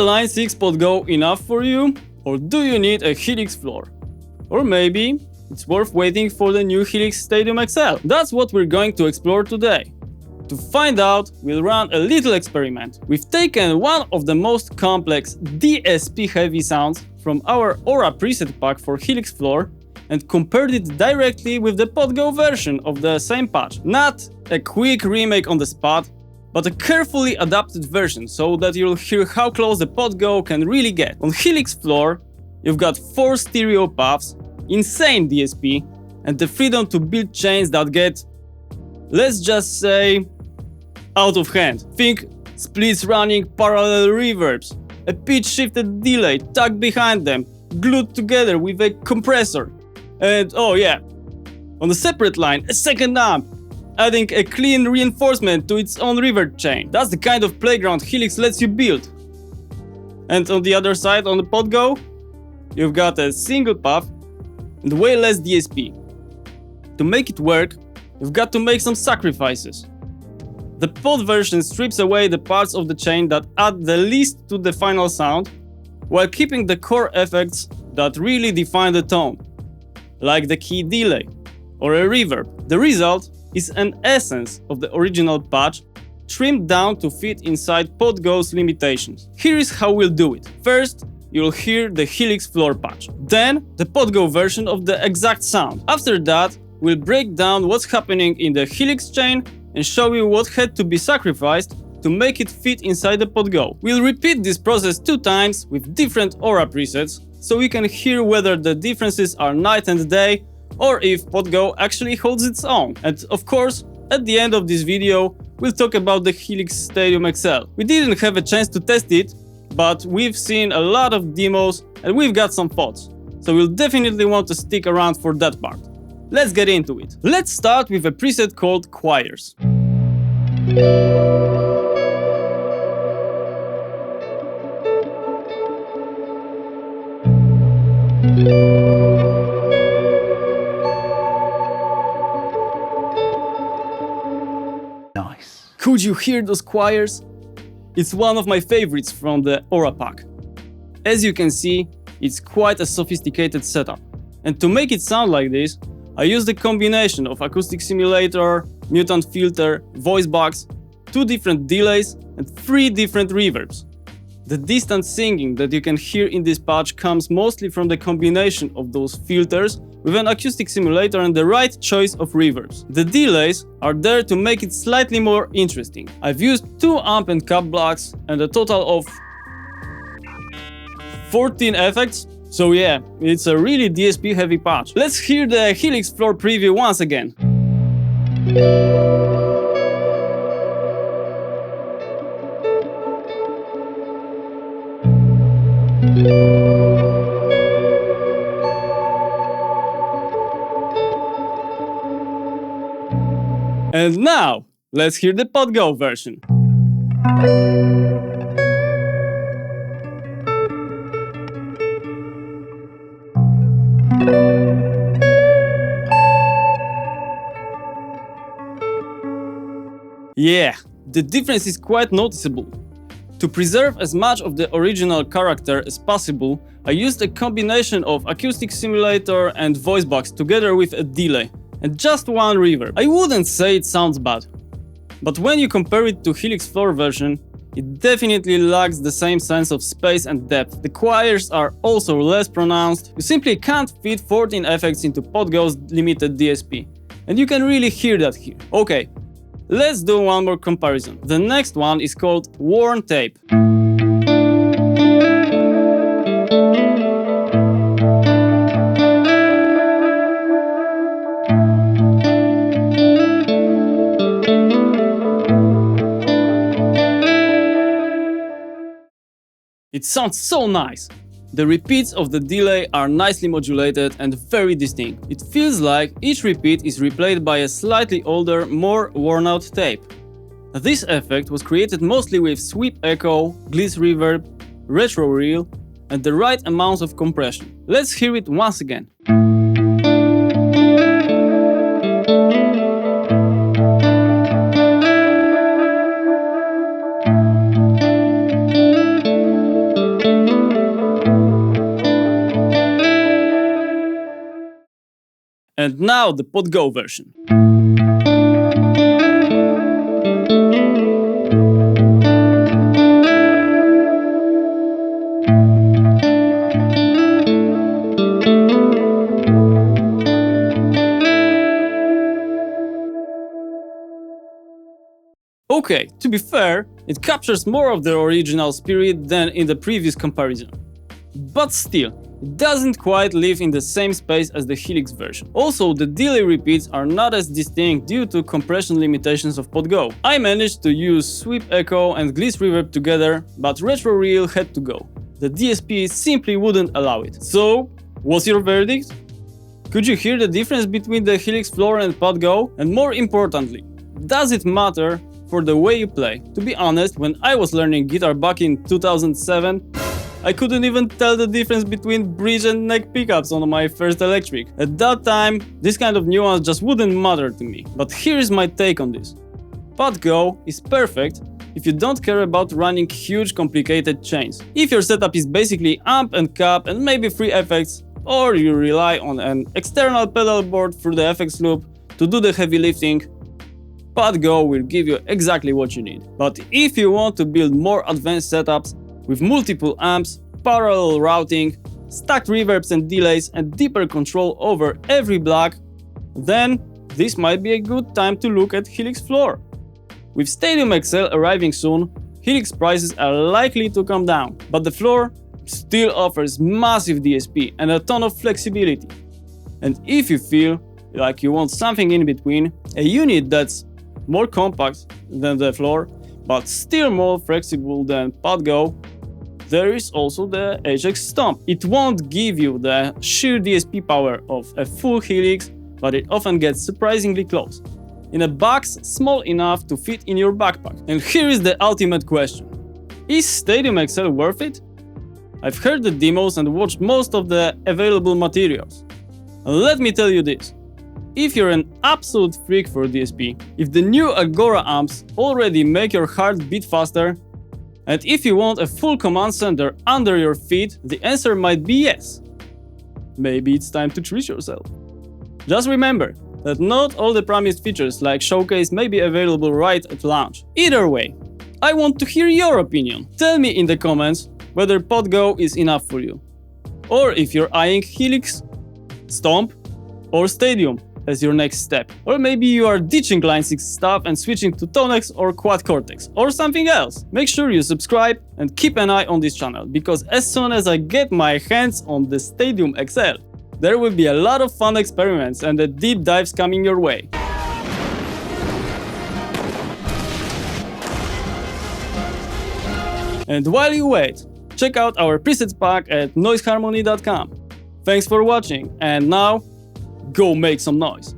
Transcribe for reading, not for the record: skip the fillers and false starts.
Line 6 pod go enough for you? Or do you need a Helix Floor? Or maybe it's worth waiting for the new Helix Stadium XL? That's what we're going to explore today. To find out, we'll run a little experiment. We've taken one of the most complex DSP-heavy sounds from our Aura preset pack for Helix Floor and compared it directly with the PodGo version of the same patch. Not a quick remake on the spot, but a carefully adapted version so that you'll hear how close the PodGo can really get. On Helix Floor, you've got 4 stereo paths, insane DSP, and the freedom to build chains that get, let's just say, out of hand. Think splits running parallel reverbs, a pitch shifted delay tucked behind them, glued together with a compressor. And oh yeah, on a separate line, a second amp, adding a clean reinforcement to its own reverb chain. That's the kind of playground Helix lets you build. And on the other side, on the PodGo, you've got a single path and way less DSP. To make it work, you've got to make some sacrifices. The pod version strips away the parts of the chain that add the least to the final sound, while keeping the core effects that really define the tone, like the key delay or a reverb. The result is an essence of the original patch, trimmed down to fit inside PodGo's limitations. Here is how we'll do it. First, you'll hear the Helix Floor patch, then the PodGo version of the exact sound. After that, we'll break down what's happening in the Helix chain and show you what had to be sacrificed to make it fit inside the PodGo. We'll repeat this process 2 times with different Aura presets, so we can hear whether the differences are night and day, or if PodGo actually holds its own. And of course, at the end of this video, we'll talk about the Helix Stadium XL. We didn't have a chance to test it, but we've seen a lot of demos and we've got some thoughts, so we'll definitely want to stick around for that part. Let's get into it. Let's start with a preset called Choirs. Nice. Could you hear those choirs? It's one of my favorites from the Aura pack. As you can see, it's quite a sophisticated setup. And to make it sound like this, I used a combination of acoustic simulator, mutant filter, voice box, 2 different delays, and 3 different reverbs. The distant singing that you can hear in this patch comes mostly from the combination of those filters with an acoustic simulator and the right choice of reverbs. The delays are there to make it slightly more interesting. I've used 2 amp and cap blocks and a total of 14 effects. So yeah, it's a really DSP heavy patch. Let's hear the Helix Floor preview once again. And now, let's hear the PodGo version. Yeah, the difference is quite noticeable. To preserve as much of the original character as possible, I used a combination of acoustic simulator and voice box together with a delay, and just 1 reverb. I wouldn't say it sounds bad, but when you compare it to Helix Floor version, it definitely lacks the same sense of space and depth. The choirs are also less pronounced. You simply can't fit 14 effects into PodGo's limited DSP, and you can really hear that here. Okay, let's do one more comparison. The next one is called Worn Tape. It sounds so nice! The repeats of the delay are nicely modulated and very distinct. It feels like each repeat is replayed by a slightly older, more worn out tape. This effect was created mostly with sweep echo, gliss reverb, retro reel, and the right amount of compression. Let's hear it once again. And now the PodGo version. Okay, to be fair, it captures more of the original spirit than in the previous comparison. But still, it doesn't quite live in the same space as the Helix version. Also, the delay repeats are not as distinct due to compression limitations of PodGo. I managed to use sweep echo and gliss reverb together, but retro reel had to go. The DSP simply wouldn't allow it. So, what's your verdict? Could you hear the difference between the Helix Floor and PodGo? And more importantly, does it matter for the way you play? To be honest, when I was learning guitar back in 2007, I couldn't even tell the difference between bridge and neck pickups on my first electric. At that time, this kind of nuance just wouldn't matter to me. But here's my take on this. PodGo is perfect if you don't care about running huge complicated chains. If your setup is basically amp and cap and maybe free effects, or you rely on an external pedal board through the FX loop to do the heavy lifting, PodGo will give you exactly what you need. But if you want to build more advanced setups with multiple amps, parallel routing, stacked reverbs and delays, and deeper control over every block, then this might be a good time to look at Helix Floor. With Stadium XL arriving soon, Helix prices are likely to come down, but the Floor still offers massive DSP and a ton of flexibility. And if you feel like you want something in between, a unit that's more compact than the Floor, but still more flexible than PodGo, there is also the HX Stomp. It won't give you the sheer DSP power of a full Helix, but it often gets surprisingly close, in a box small enough to fit in your backpack. And here is the ultimate question. Is Stadium XL worth it? I've heard the demos and watched most of the available materials. And let me tell you this. If you're an absolute freak for DSP, if the new Agora amps already make your heart beat faster, and if you want a full command center under your feet, the answer might be yes. Maybe it's time to treat yourself. Just remember that not all the promised features like Showcase may be available right at launch. Either way, I want to hear your opinion. Tell me in the comments whether PodGo is enough for you, or if you're eyeing Helix, Stomp, or Stadium as your next step. Or maybe you are ditching Line 6 stuff and switching to Tonex or Quad Cortex or something else. Make sure you subscribe and keep an eye on this channel, because as soon as I get my hands on the Stadium XL, there will be a lot of fun experiments and deep dives coming your way. And while you wait, check out our presets pack at noiseharmony.com. Thanks for watching, and now, go make some noise.